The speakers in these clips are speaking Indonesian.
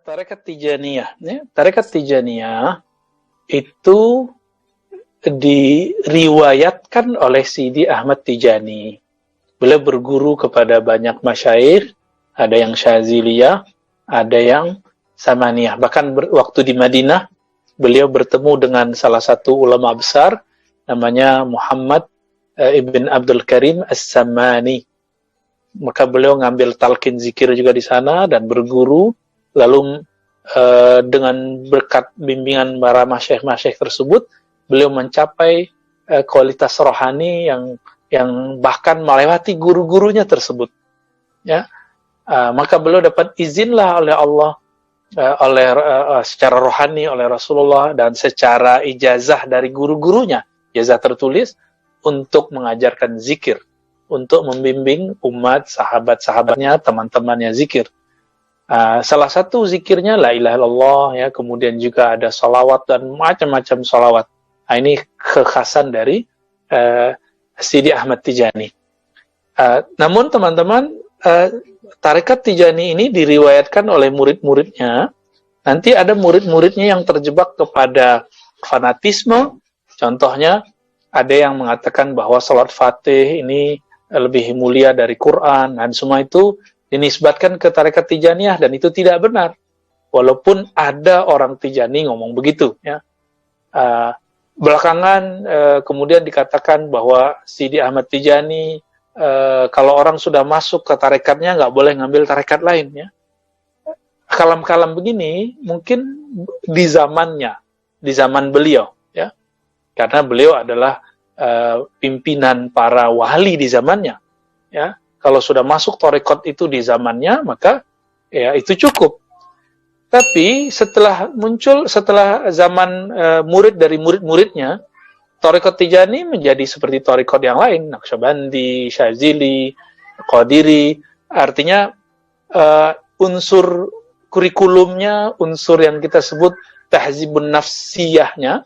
Tarekat Tijaniyah. Ya. Tarekat Tijaniyah itu diriwayatkan oleh Sidi Ahmad Tijani. Beliau berguru kepada banyak masyayikh, ada yang Syaziliyah, ada yang Samaniyah. Bahkan waktu di Madinah, beliau bertemu dengan salah satu ulama besar, namanya Muhammad ibn Abdul Karim As-Samani. Maka beliau ngambil talqin zikir juga di sana dan berguru, lalu dengan berkat bimbingan para masyayikh-masyayikh tersebut, beliau mencapai kualitas rohani yang bahkan melewati guru-gurunya tersebut. Ya, maka beliau dapat izinlah oleh Allah, secara rohani oleh Rasulullah dan secara ijazah dari guru-gurunya, ijazah tertulis untuk mengajarkan zikir, untuk membimbing umat, sahabat-sahabatnya, teman-temannya zikir. Salah satu zikirnya la ilaha illallah, ya, kemudian juga ada salawat dan macam-macam salawat. Ini kekhasan dari Sidi Ahmad Tijani. Namun teman-teman, tarekat Tijani ini diriwayatkan oleh murid-muridnya. Nanti ada murid-muridnya yang terjebak kepada fanatisme. Contohnya, ada yang mengatakan bahwa salat Fatih ini lebih mulia dari Quran, dan semua itu dinisbatkan ke tarekat Tijaniyah, dan itu tidak benar. Walaupun ada orang Tijani ngomong begitu, ya. Belakangan kemudian dikatakan bahwa Sidi Ahmad Tijani kalau orang sudah masuk ke tarekatnya nggak boleh ngambil tarekat lain, ya. Kalam-kalam begini mungkin di zamannya, di zaman beliau, ya, karena beliau adalah pimpinan para wali di zamannya, ya. Kalau sudah masuk tarekat itu di zamannya, maka ya itu cukup. Tapi setelah zaman murid dari murid-muridnya, tarekat Tijani menjadi seperti tarekat yang lain, Naqsyabandi, Syazili, Qadiri. Artinya unsur kurikulumnya, unsur yang kita sebut tahzibun nafsiyahnya,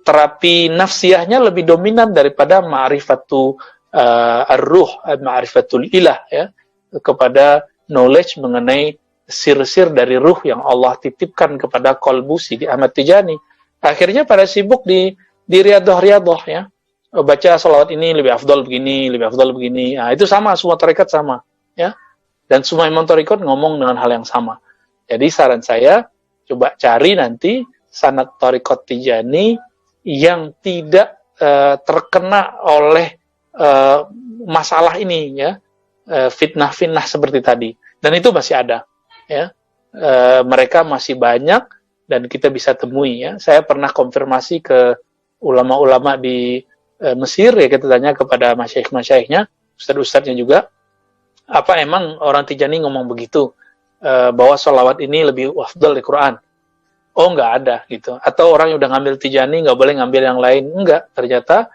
terapi nafsiyahnya lebih dominan daripada ma'rifatu ar-ruh, ma'rifatul ilah, ya, kepada knowledge mengenai sir-sir dari ruh yang Allah titipkan kepada qalbu Sidi Ahmad Tijani. Akhirnya pada sibuk di riyadhah, ya. Baca salawat ini lebih afdal begini, lebih afdal begini. Nah, itu sama, semua tarekat sama, ya. Dan semua imam tarekat ngomong dengan hal yang sama. Jadi saran saya, coba cari nanti sanad tarekat Tijani yang tidak terkena oleh masalah ini, ya, fitnah-fitnah seperti tadi, dan itu masih ada, ya. Mereka masih banyak dan kita bisa temui, ya. Saya pernah konfirmasi ke ulama-ulama di Mesir, ya, kita tanya kepada masyayikh-masyayikhnya, ustadz-ustadznya juga, apa emang orang Tijani ngomong begitu, bahwa sholawat ini lebih afdal di Quran? Oh, nggak ada gitu. Atau orang yang udah ngambil Tijani nggak boleh ngambil yang lain? Enggak, ternyata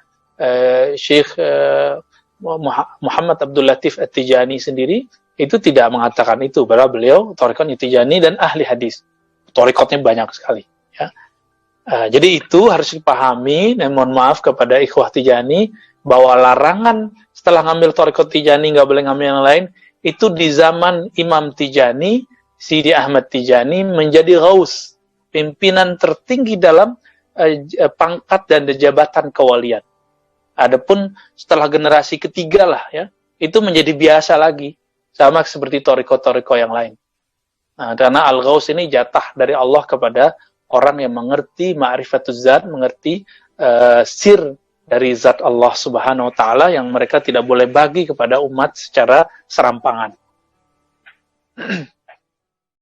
Syekh Muhammad Abdul Latif At-Tijani sendiri itu tidak mengatakan itu, padahal beliau tarekatnya Tijani dan ahli hadis. Tarekatnya banyak sekali, ya. Jadi itu harus dipahami, dan mohon maaf kepada ikhwah Tijani, bahwa larangan setelah ngambil tarekat Tijani nggak boleh ngambil yang lain, itu di zaman Imam Tijani, Sidi Ahmad Tijani menjadi ghaus, pimpinan tertinggi dalam pangkat dan jabatan kewalian. Adapun setelah generasi ketiga lah, ya, itu menjadi biasa lagi, sama seperti tarekat-tarekat yang lain. Nah, karena al-ghaus ini jatah dari Allah kepada orang yang mengerti ma'rifatuz zat, mengerti sir dari zat Allah Subhanahu wa taala yang mereka tidak boleh bagi kepada umat secara serampangan.